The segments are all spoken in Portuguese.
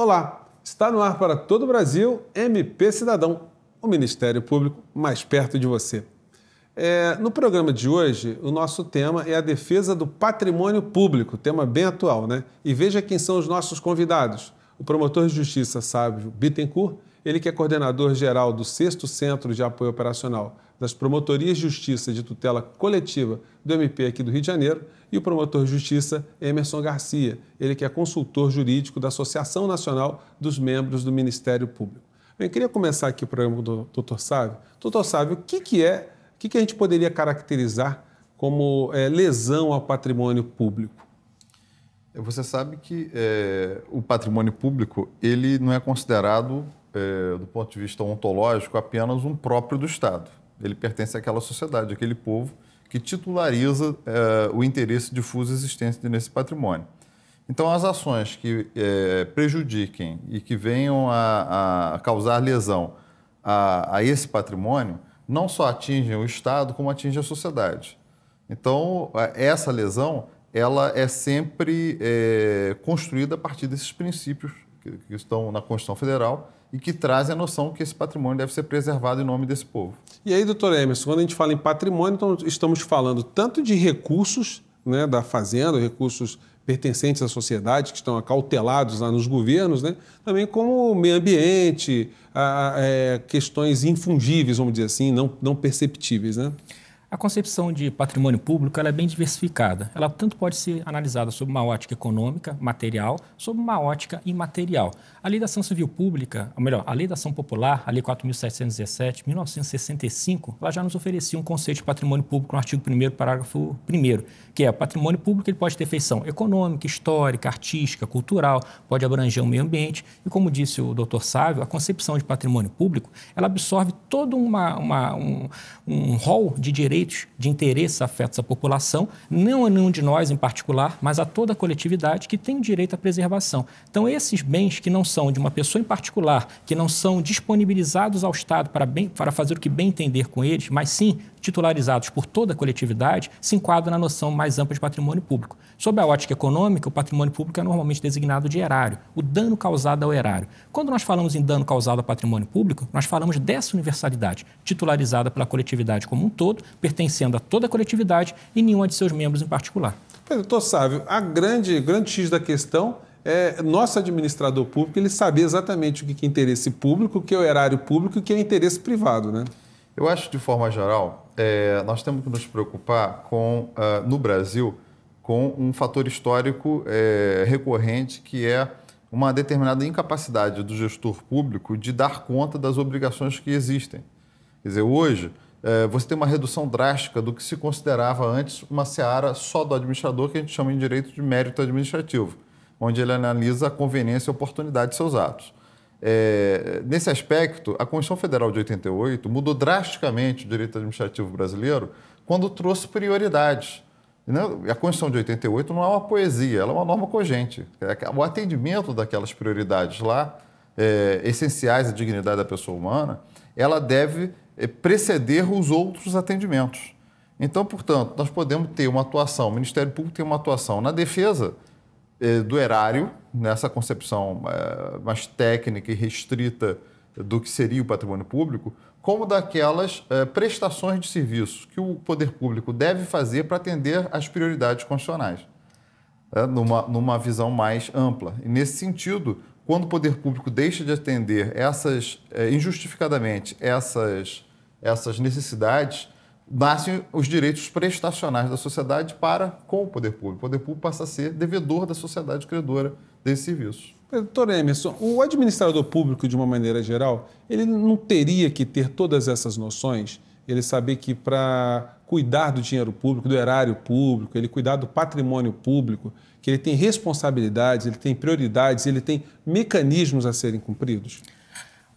Olá, está no ar para todo o Brasil, MP Cidadão, o Ministério Público mais perto de você. No programa de hoje, o nosso tema é a defesa do patrimônio público, tema bem atual, né? E veja quem são os nossos convidados. O promotor de justiça Sávio Bittencourt, ele que é coordenador geral do 6º Centro de Apoio Operacional das Promotorias de Justiça de Tutela Coletiva do MP aqui do Rio de Janeiro, e o promotor de justiça Emerson Garcia, ele que é consultor jurídico da Associação Nacional dos Membros do Ministério Público. Eu queria começar aqui o programa do Dr. Sávio. Dr. Sávio, o que a gente poderia caracterizar como lesão ao patrimônio público? Você sabe que o patrimônio público ele não é considerado, do ponto de vista ontológico, apenas um próprio do Estado. Ele pertence àquela sociedade, àquele povo que titulariza o interesse difuso existente nesse patrimônio. Então, as ações que prejudiquem e que venham a causar lesão a esse patrimônio não só atingem o Estado, como atingem a sociedade. Então, essa lesão ela é sempre construída a partir desses princípios que estão na Constituição Federal e que trazem a noção que esse patrimônio deve ser preservado em nome desse povo. E aí, doutor Emerson, quando a gente fala em patrimônio, então estamos falando tanto de recursos, né, da fazenda, recursos pertencentes à sociedade, que estão acautelados lá nos governos, né, também como meio ambiente, questões infungíveis, vamos dizer assim, não perceptíveis, né? A concepção de patrimônio público ela é bem diversificada. Ela tanto pode ser analisada sob uma ótica econômica, material, sob uma ótica imaterial. A Lei da Ação Civil Pública, ou melhor, a Lei da Ação Popular, a Lei 4.717, 1965, ela já nos oferecia um conceito de patrimônio público no artigo 1º, parágrafo 1º, que é patrimônio público, ele pode ter feição econômica, histórica, artística, cultural, pode abranger o meio ambiente. E como disse o doutor Sávio, a concepção de patrimônio público, ela absorve todo um rol de direitos, de interesses afetos à população, não a nenhum de nós em particular, mas a toda a coletividade que tem direito à preservação. Então, esses bens que não são de uma pessoa em particular, que não são disponibilizados ao Estado para fazer o que bem entender com eles, mas sim titularizados por toda a coletividade, se enquadram na noção mais ampla de patrimônio público. Sob a ótica econômica, o patrimônio público é normalmente designado de erário, o dano causado ao erário. Quando nós falamos em dano causado ao patrimônio público, nós falamos dessa universalidade, titularizada pela coletividade como um todo, pertencendo a toda a coletividade e nenhuma de seus membros em particular. Doutor Sávio, a grande X da questão é nosso administrador público ele saber exatamente o que é interesse público, o que é o erário público e o que é interesse privado, né? Eu acho, de forma geral, nós temos que nos preocupar no Brasil com um fator histórico recorrente, que é uma determinada incapacidade do gestor público de dar conta das obrigações que existem. Quer dizer, hoje, você tem uma redução drástica do que se considerava antes uma seara só do administrador, que a gente chama em direito de mérito administrativo, onde ele analisa a conveniência e a oportunidade de seus atos. Nesse aspecto, a Constituição Federal de 88 mudou drasticamente o direito administrativo brasileiro quando trouxe prioridades. A Constituição de 88 não é uma poesia, ela é uma norma cogente. O atendimento daquelas prioridades lá, essenciais à dignidade da pessoa humana, ela deve preceder os outros atendimentos. Então, portanto, nós podemos ter uma atuação, o Ministério Público tem uma atuação na defesa do erário, nessa concepção mais técnica e restrita do que seria o patrimônio público, como daquelas prestações de serviços que o poder público deve fazer para atender às prioridades constitucionais, numa visão mais ampla. E, nesse sentido, quando o poder público deixa de atender injustificadamente essas necessidades, nascem os direitos prestacionais da sociedade com o poder público. O poder público passa a ser devedor da sociedade credora desses serviços. Doutor Emerson, o administrador público, de uma maneira geral, ele não teria que ter todas essas noções? Ele saber que para cuidar do dinheiro público, do erário público, ele cuidar do patrimônio público, que ele tem responsabilidades, ele tem prioridades, ele tem mecanismos a serem cumpridos?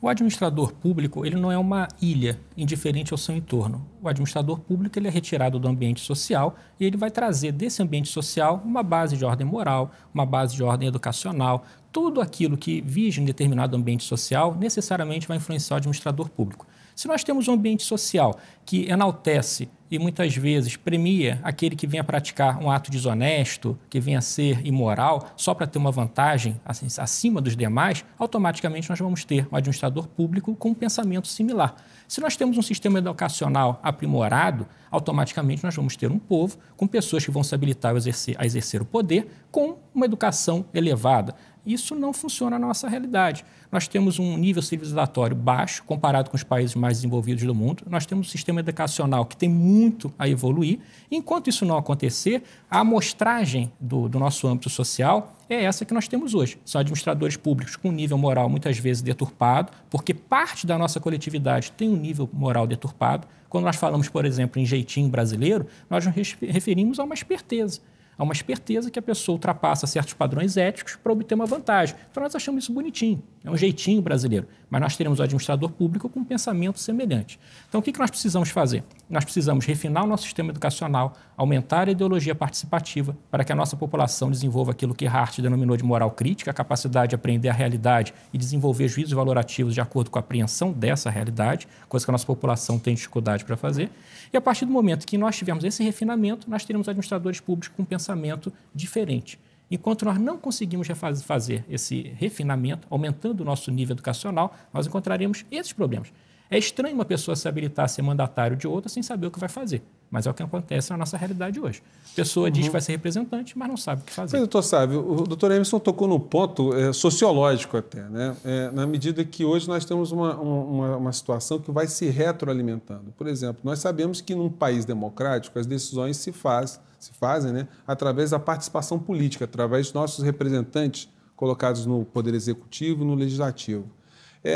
O administrador público ele não é uma ilha indiferente ao seu entorno. O administrador público ele é retirado do ambiente social e ele vai trazer desse ambiente social uma base de ordem moral, uma base de ordem educacional. Tudo aquilo que vige em determinado ambiente social necessariamente vai influenciar o administrador público. Se nós temos um ambiente social que enaltece e muitas vezes premia aquele que venha praticar um ato desonesto, que venha ser imoral, só para ter uma vantagem assim, acima dos demais, automaticamente nós vamos ter um administrador público com um pensamento similar. Se nós temos um sistema educacional aprimorado, automaticamente nós vamos ter um povo com pessoas que vão se habilitar a exercer o poder com uma educação elevada. Isso não funciona na nossa realidade. Nós temos um nível civilizatório baixo, comparado com os países mais desenvolvidos do mundo. Nós temos um sistema educacional que tem muito a evoluir. Enquanto isso não acontecer, a amostragem do nosso âmbito social é essa que nós temos hoje. São administradores públicos com nível moral muitas vezes deturpado, porque parte da nossa coletividade tem um nível moral deturpado. Quando nós falamos, por exemplo, em jeitinho brasileiro, nós nos referimos a uma esperteza. Há uma esperteza que a pessoa ultrapassa certos padrões éticos para obter uma vantagem. Então, nós achamos isso bonitinho, é um jeitinho brasileiro. Mas nós teremos o administrador público com um pensamento semelhante. Então, o que nós precisamos fazer? Nós precisamos refinar o nosso sistema educacional, aumentar a ideologia participativa para que a nossa população desenvolva aquilo que Hart denominou de moral crítica, a capacidade de aprender a realidade e desenvolver juízos valorativos de acordo com a apreensão dessa realidade, coisa que a nossa população tem dificuldade para fazer. E a partir do momento que nós tivermos esse refinamento, nós teremos administradores públicos com um pensamento diferente. Enquanto nós não conseguimos fazer esse refinamento, aumentando o nosso nível educacional, nós encontraremos esses problemas. É estranho uma pessoa se habilitar a ser mandatário de outra sem saber o que vai fazer. Mas é o que acontece na nossa realidade hoje. A pessoa diz que vai ser representante, mas não sabe o que fazer. Mas, doutor Sávio, o doutor Emerson tocou num ponto sociológico até, né? Na medida que hoje nós temos uma situação que vai se retroalimentando. Por exemplo, nós sabemos que num país democrático as decisões se fazem, né, através da participação política, através dos nossos representantes colocados no Poder Executivo e no Legislativo.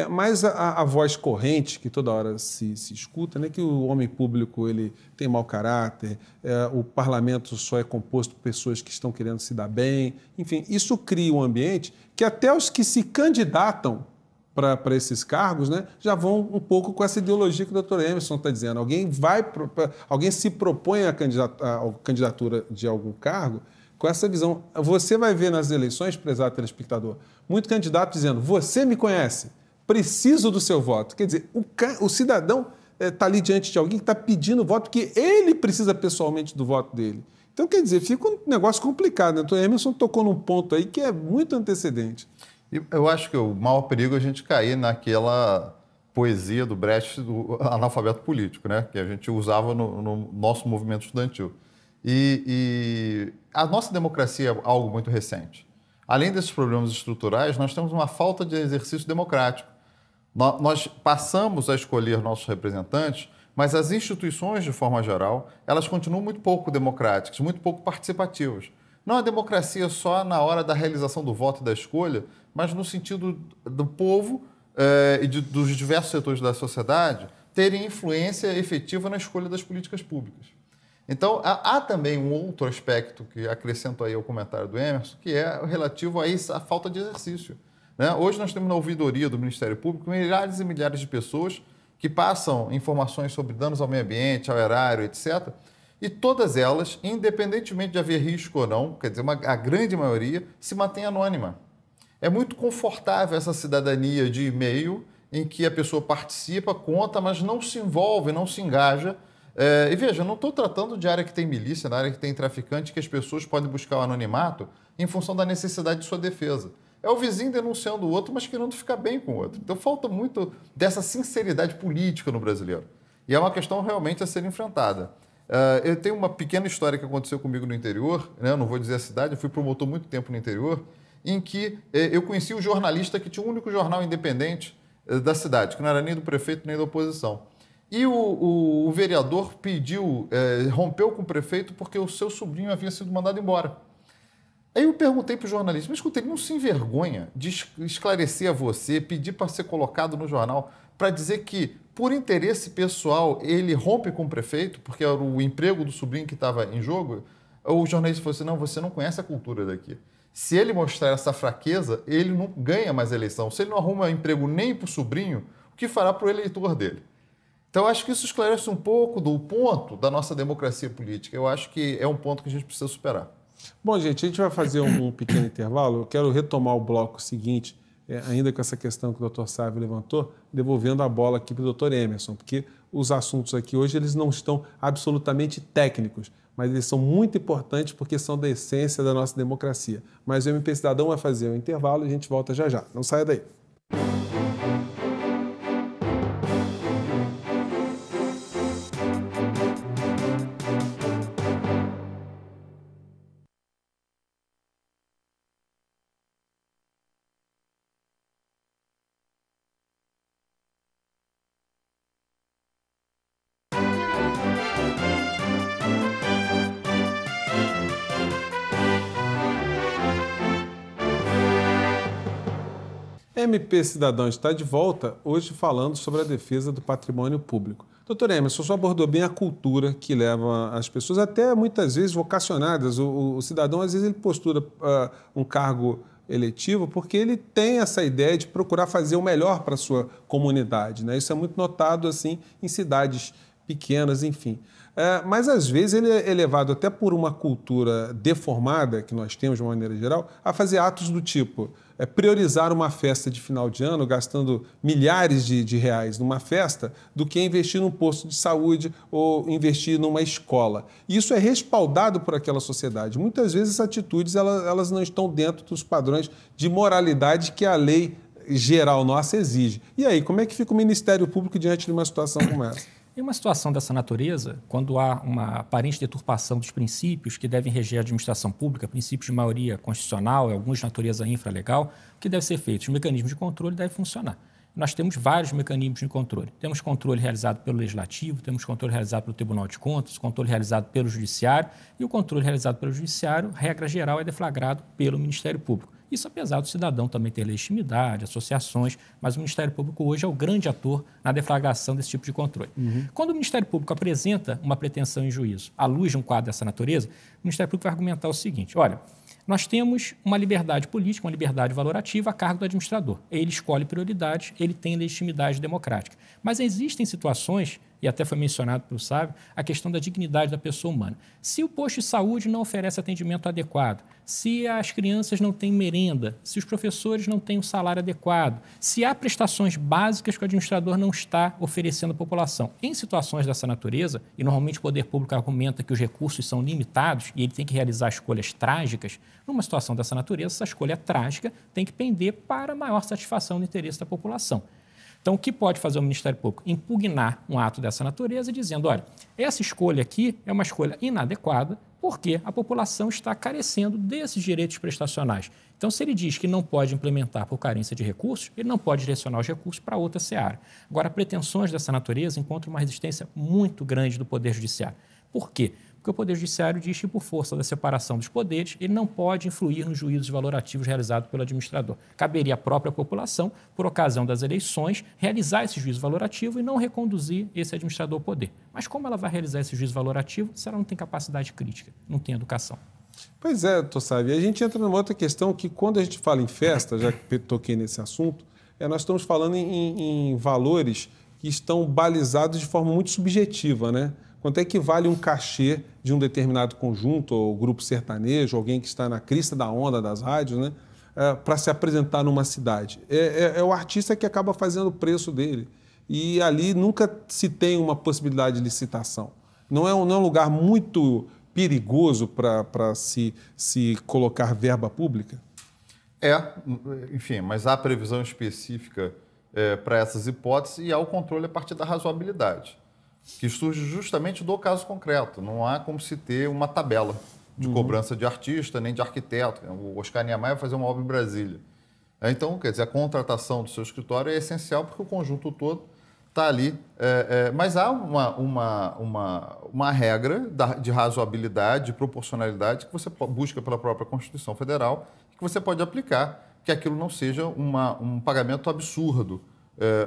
Mas a voz corrente, que toda hora se escuta, né, que o homem público ele tem mau caráter, o parlamento só é composto por pessoas que estão querendo se dar bem, enfim, isso cria um ambiente que até os que se candidatam para esses cargos, né, já vão um pouco com essa ideologia que o doutor Emerson está dizendo. Alguém se propõe a candidatura de algum cargo com essa visão. Você vai ver nas eleições, prezado telespectador, muito candidato dizendo, você me conhece, preciso do seu voto. Quer dizer, o cidadão está ali diante de alguém que está pedindo voto, porque ele precisa pessoalmente do voto dele. Então, quer dizer, fica um negócio complicado. Né? O doutor Emerson tocou num ponto aí que é muito antecedente. Eu acho que o maior perigo é a gente cair naquela poesia do Brecht do analfabeto político, né? Que a gente usava no nosso movimento estudantil. E a nossa democracia é algo muito recente. Além desses problemas estruturais, nós temos uma falta de exercício democrático. Nós passamos a escolher nossos representantes, mas as instituições, de forma geral, elas continuam muito pouco democráticas, muito pouco participativas. Não a democracia só na hora da realização do voto e da escolha, mas no sentido do povo e dos diversos setores da sociedade terem influência efetiva na escolha das políticas públicas. Então, há também um outro aspecto que acrescento aí ao comentário do Emerson, que é relativo a essa falta de exercício. Né? Hoje nós temos na ouvidoria do Ministério Público milhares e milhares de pessoas que passam informações sobre danos ao meio ambiente, ao erário, etc., e todas elas, independentemente de haver risco ou não, quer dizer, a grande maioria, se mantém anônima. É muito confortável essa cidadania de e-mail em que a pessoa participa, conta, mas não se envolve, não se engaja. E veja, eu não estou tratando de área que tem milícia, na área que tem traficante, que as pessoas podem buscar o anonimato em função da necessidade de sua defesa. É o vizinho denunciando o outro, mas querendo ficar bem com o outro. Então falta muito dessa sinceridade política no brasileiro. E é uma questão realmente a ser enfrentada. Eu tenho uma pequena história que aconteceu comigo no interior, né? Eu não vou dizer a cidade, eu fui promotor muito tempo no interior, em que eu conheci um jornalista que tinha o único jornal independente da cidade, que não era nem do prefeito nem da oposição. E o vereador rompeu com o prefeito porque o seu sobrinho havia sido mandado embora. Aí eu perguntei para o jornalista, mas escuta, ele não se envergonha de esclarecer a você, pedir para ser colocado no jornal, para dizer que, por interesse pessoal, ele rompe com o prefeito, porque era o emprego do sobrinho que estava em jogo? O jornalista falou assim, não, você não conhece a cultura daqui. Se ele mostrar essa fraqueza, ele não ganha mais a eleição. Se ele não arruma emprego nem para o sobrinho, o que fará para o eleitor dele? Então, eu acho que isso esclarece um pouco do ponto da nossa democracia política. Eu acho que é um ponto que a gente precisa superar. Bom, gente, a gente vai fazer um pequeno intervalo. Eu quero retomar o bloco seguinte ainda com essa questão que o Dr. Sávio levantou, devolvendo a bola aqui para o Dr. Emerson, porque os assuntos aqui hoje eles não estão absolutamente técnicos, mas eles são muito importantes porque são da essência da nossa democracia. Mas o MP Cidadão vai fazer um intervalo e a gente volta já já. Não saia daí. MP Cidadão está de volta, hoje falando sobre a defesa do patrimônio público. Doutor Emerson, só abordou bem a cultura que leva as pessoas, até muitas vezes vocacionadas. O cidadão, às vezes, ele postura um cargo eletivo porque ele tem essa ideia de procurar fazer o melhor para a sua comunidade, né? Isso é muito notado assim, em cidades pequenas, enfim. Mas, às vezes, ele é levado até por uma cultura deformada, que nós temos de uma maneira geral, a fazer atos do tipo priorizar uma festa de final de ano, gastando milhares de reais numa festa, do que investir num posto de saúde ou investir numa escola. Isso é respaldado por aquela sociedade. Muitas vezes, essas atitudes elas não estão dentro dos padrões de moralidade que a lei geral nossa exige. E aí, como é que fica o Ministério Público diante de uma situação como essa? Em uma situação dessa natureza, quando há uma aparente deturpação dos princípios que devem reger a administração pública, princípios de maioria constitucional e alguns de natureza infralegal, o que deve ser feito? Os mecanismos de controle devem funcionar. Nós temos vários mecanismos de controle. Temos controle realizado pelo Legislativo, temos controle realizado pelo Tribunal de Contas, controle realizado pelo Judiciário e o controle realizado pelo Judiciário, regra geral, é deflagrado pelo Ministério Público. Isso apesar do cidadão também ter legitimidade, associações, mas o Ministério Público hoje é o grande ator na deflagração desse tipo de controle. Quando o Ministério Público apresenta uma pretensão em juízo à luz de um quadro dessa natureza, o Ministério Público vai argumentar o seguinte: olha, nós temos uma liberdade política, uma liberdade valorativa a cargo do administrador. Ele escolhe prioridades, ele tem legitimidade democrática. Mas existem situações, e até foi mencionado pelo Sávio, a questão da dignidade da pessoa humana. Se o posto de saúde não oferece atendimento adequado, se as crianças não têm merenda, se os professores não têm um salário adequado, se há prestações básicas que o administrador não está oferecendo à população. Em situações dessa natureza, e normalmente o poder público argumenta que os recursos são limitados e ele tem que realizar escolhas trágicas, numa situação dessa natureza, essa escolha trágica tem que pender para a maior satisfação do interesse da população. Então, o que pode fazer o Ministério Público? Impugnar um ato dessa natureza dizendo, olha, essa escolha aqui é uma escolha inadequada porque a população está carecendo desses direitos prestacionais. Então, se ele diz que não pode implementar por carência de recursos, ele não pode direcionar os recursos para outra seara. Agora, pretensões dessa natureza encontram uma resistência muito grande do Poder Judiciário. Por quê? Porque o Poder Judiciário diz que, por força da separação dos poderes, ele não pode influir nos juízos valorativos realizados pelo administrador. Caberia à própria população, por ocasião das eleições, realizar esse juízo valorativo e não reconduzir esse administrador ao poder. Mas como ela vai realizar esse juízo valorativo se ela não tem capacidade crítica, não tem educação? Pois é, doutor Sávio. E a gente entra numa outra questão que, quando a gente fala em festa, já que toquei nesse assunto, nós estamos falando em valores que estão balizados de forma muito subjetiva, né? Quanto é que vale um cachê de um determinado conjunto ou grupo sertanejo, alguém que está na crista da onda das rádios, né, para se apresentar numa cidade? É o artista que acaba fazendo o preço dele. E ali nunca se tem uma possibilidade de licitação. Não é um lugar muito perigoso para se colocar verba pública? Enfim, mas há previsão específica para essas hipóteses e há o controle a partir da razoabilidade, que surge justamente do caso concreto. Não há como se ter uma tabela de cobrança de artista nem de arquiteto. O Oscar Niemeyer vai fazer uma obra em Brasília. Então, quer dizer, a contratação do seu escritório é essencial porque o conjunto todo está ali. Mas há uma regra de razoabilidade, de proporcionalidade que você busca pela própria Constituição Federal que você pode aplicar, que aquilo não seja um pagamento absurdo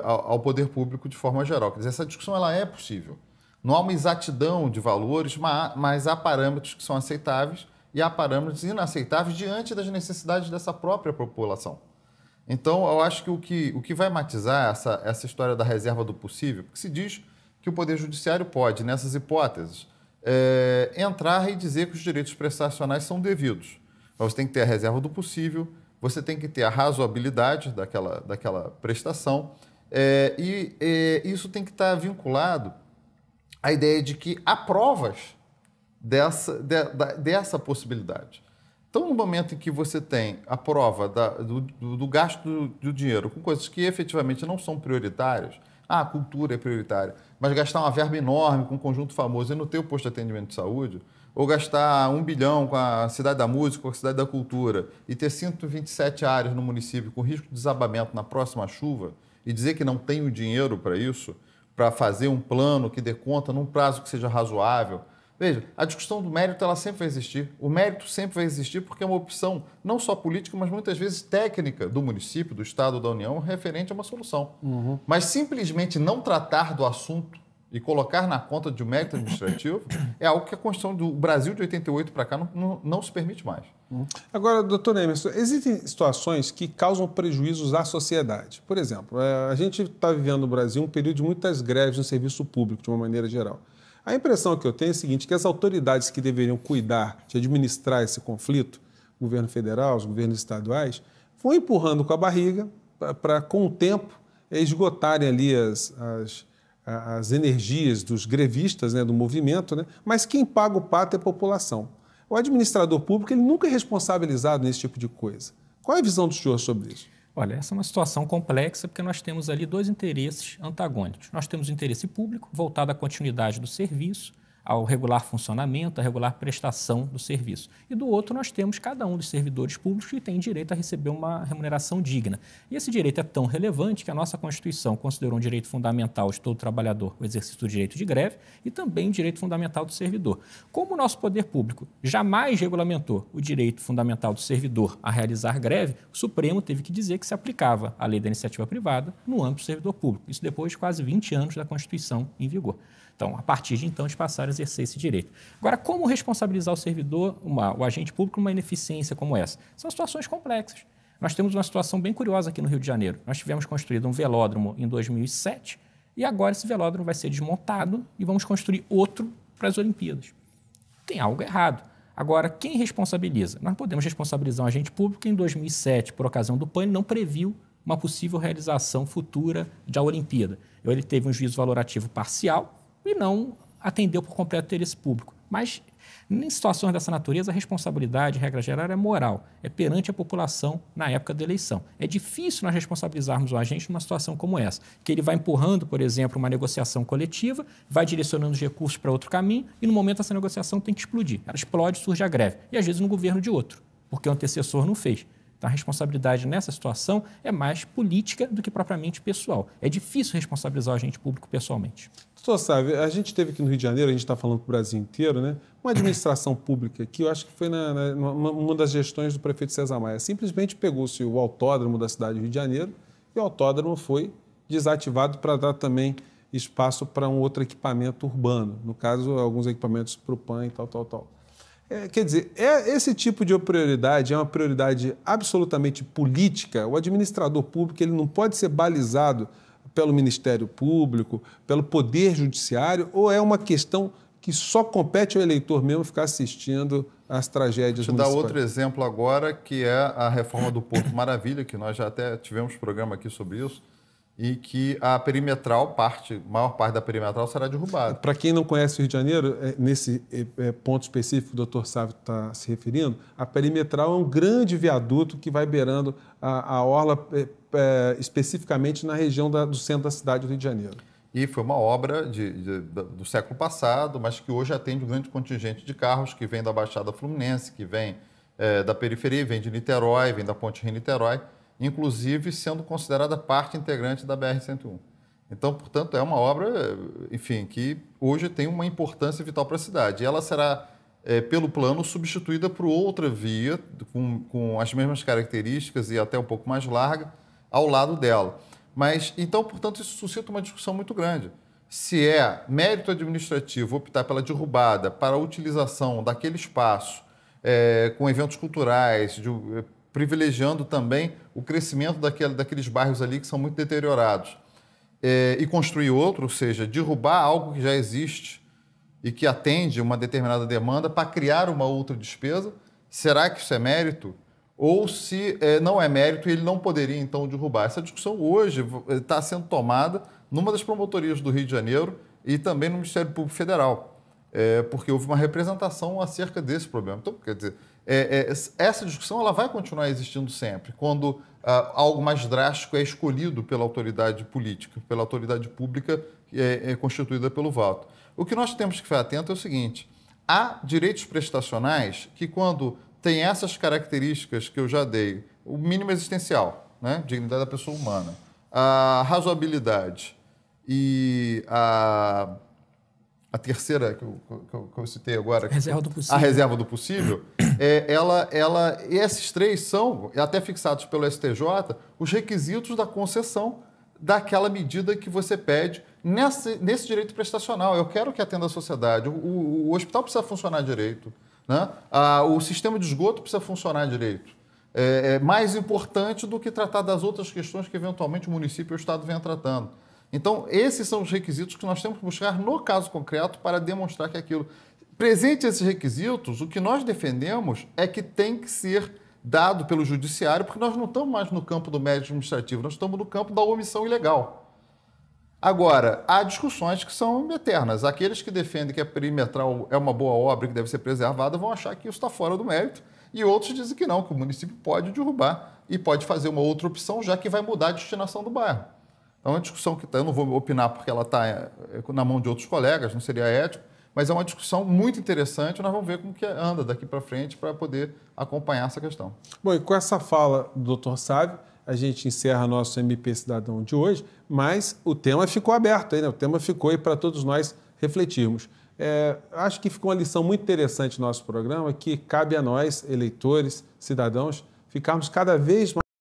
ao poder público de forma geral. Quer dizer, essa discussão ela é possível. Não há uma exatidão de valores, mas há parâmetros que são aceitáveis e há parâmetros inaceitáveis diante das necessidades dessa própria população. Então, eu acho que o que vai matizar essa história da reserva do possível, porque se diz que o Poder Judiciário pode, nessas hipóteses, entrar e dizer que os direitos prestacionais são devidos. Mas você tem que ter a reserva do possível, você tem que ter a razoabilidade daquela prestação, e isso tem que estar vinculado à ideia de que há provas dessa possibilidade. Então, no momento em que você tem a prova do gasto do dinheiro com coisas que efetivamente não são prioritárias, a cultura é prioritária, mas gastar uma verba enorme com um conjunto famoso e não ter o posto de atendimento de saúde, ou gastar 1 bilhão com a Cidade da Música, com a Cidade da Cultura, e ter 127 áreas no município com risco de desabamento na próxima chuva, e dizer que não tem o dinheiro para isso, para fazer um plano que dê conta num prazo que seja razoável. Veja, a discussão do mérito ela sempre vai existir. O mérito sempre vai existir porque é uma opção não só política, mas muitas vezes técnica do município, do Estado, da União, referente a uma solução. Mas simplesmente não tratar do assunto e colocar na conta de um mérito administrativo é algo que a Constituição do Brasil de 88 para cá não se permite mais. Agora, doutor Emerson, existem situações que causam prejuízos à sociedade. Por exemplo, a gente está vivendo no Brasil um período de muitas greves no serviço público, de uma maneira geral. A impressão que eu tenho é a seguinte, que as autoridades que deveriam cuidar de administrar esse conflito, o governo federal, os governos estaduais, vão empurrando com a barriga para, com o tempo, esgotarem ali as energias dos grevistas, né, do movimento, né? Mas quem paga o pato é a população. O administrador público ele nunca é responsabilizado nesse tipo de coisa. Qual é a visão do senhor sobre isso? Olha, essa é uma situação complexa porque nós temos ali dois interesses antagônicos. Nós temos o interesse público, voltado à continuidade do serviço, ao regular funcionamento, à regular prestação do serviço. E do outro, nós temos cada um dos servidores públicos que tem direito a receber uma remuneração digna. E esse direito é tão relevante que a nossa Constituição considerou um direito fundamental de todo trabalhador o exercício do direito de greve e também o direito fundamental do servidor. Como o nosso poder público jamais regulamentou o direito fundamental do servidor a realizar greve, o Supremo teve que dizer que se aplicava a lei da iniciativa privada no âmbito do servidor público. Isso depois de quase 20 anos da Constituição em vigor. Então, a partir de então, de passar a exercer esse direito. Agora, como responsabilizar o servidor, o agente público, numa ineficiência como essa? São situações complexas. Nós temos uma situação bem curiosa aqui no Rio de Janeiro. Nós tivemos construído um velódromo em 2007 e agora esse velódromo vai ser desmontado e vamos construir outro para as Olimpíadas. Tem algo errado. Agora, quem responsabiliza? Nós podemos responsabilizar um agente público que em 2007, por ocasião do PAN, não previu uma possível realização futura da Olimpíada. Ele teve um juízo valorativo parcial e não atendeu por completo o interesse público. Mas, em situações dessa natureza, a responsabilidade, regra geral, é moral, é perante a população na época da eleição. É difícil nós responsabilizarmos o agente numa situação como essa, que ele vai empurrando, por exemplo, uma negociação coletiva, vai direcionando os recursos para outro caminho e, no momento, essa negociação tem que explodir. Ela explode, surge a greve. E, às vezes, no governo de outro, porque o antecessor não fez. Então, a responsabilidade nessa situação é mais política do que propriamente pessoal. É difícil responsabilizar o agente público pessoalmente. Doutor Sávio, a gente teve aqui no Rio de Janeiro, a gente está falando para o Brasil inteiro, né? Uma administração pública aqui, eu acho que foi uma das gestões do prefeito César Maia. Simplesmente pegou-se o autódromo da cidade do Rio de Janeiro e o autódromo foi desativado para dar também espaço para um outro equipamento urbano. No caso, alguns equipamentos para o PAN e tal. Quer dizer, esse tipo de prioridade é uma prioridade absolutamente política. O administrador público ele não pode ser balizado pelo Ministério Público, pelo Poder Judiciário, ou é uma questão que só compete ao eleitor mesmo ficar assistindo às tragédias municipais? Deixa eu dar outro exemplo agora, que é a reforma do Porto Maravilha, que nós já até tivemos programa aqui sobre isso, e que a perimetral, maior parte da perimetral será derrubada. Para quem não conhece o Rio de Janeiro, nesse ponto específico que o doutor Sávio está se referindo, a perimetral é um grande viaduto que vai beirando a orla especificamente na região do centro da cidade do Rio de Janeiro. E foi uma obra do século passado, mas que hoje atende um grande contingente de carros que vem da Baixada Fluminense, que vem da periferia, vem de Niterói, vem da Ponte Rio-Niterói, inclusive sendo considerada parte integrante da BR-101. Então, portanto, é uma obra, enfim, que hoje tem uma importância vital para a cidade. E ela será, pelo plano, substituída por outra via, com as mesmas características e até um pouco mais larga, ao lado dela. Mas, então, portanto, isso suscita uma discussão muito grande. Se é mérito administrativo optar pela derrubada para a utilização daquele espaço com eventos culturais, privilegiando também o crescimento daqueles bairros ali que são muito deteriorados, e construir outro, ou seja, derrubar algo que já existe e que atende uma determinada demanda para criar uma outra despesa, será que isso é mérito? ou se não é mérito e ele não poderia, então, derrubar. Essa discussão hoje está sendo tomada numa das promotorias do Rio de Janeiro e também no Ministério Público Federal, porque houve uma representação acerca desse problema. Então, quer dizer, essa discussão ela vai continuar existindo sempre, quando algo mais drástico é escolhido pela autoridade política, pela autoridade pública constituída pelo voto. O que nós temos que ficar atento é o seguinte: há direitos prestacionais que, quando tem essas características que eu já dei, o mínimo existencial, né? Dignidade da pessoa humana, a razoabilidade e a terceira que eu citei agora, reserva do possível. A reserva do possível, esses três são, até fixados pelo STJ, os requisitos da concessão daquela medida que você pede nesse direito prestacional. Eu quero que atenda a sociedade. O hospital precisa funcionar direito, né? O sistema de esgoto precisa funcionar direito. É mais importante do que tratar das outras questões que, eventualmente, o município ou o Estado venham tratando. Então, esses são os requisitos que nós temos que buscar no caso concreto para demonstrar que aquilo... Presente esses requisitos, o que nós defendemos é que tem que ser dado pelo judiciário, porque nós não estamos mais no campo do mérito administrativo, nós estamos no campo da omissão ilegal. Agora, há discussões que são eternas. Aqueles que defendem que a perimetral é uma boa obra que deve ser preservada vão achar que isso está fora do mérito, e outros dizem que não, que o município pode derrubar e pode fazer uma outra opção, já que vai mudar a destinação do bairro. Então, é uma discussão que eu não vou opinar porque ela está na mão de outros colegas, não seria ético, mas é uma discussão muito interessante. Nós vamos ver como que anda daqui para frente para poder acompanhar essa questão. Bom, e com essa fala do Dr. Sávio, a gente encerra nosso MP Cidadão de hoje, mas o tema ficou aberto aí, né? O tema ficou aí para todos nós refletirmos. Acho que ficou uma lição muito interessante no nosso programa, que cabe a nós, eleitores, cidadãos, ficarmos cada vez mais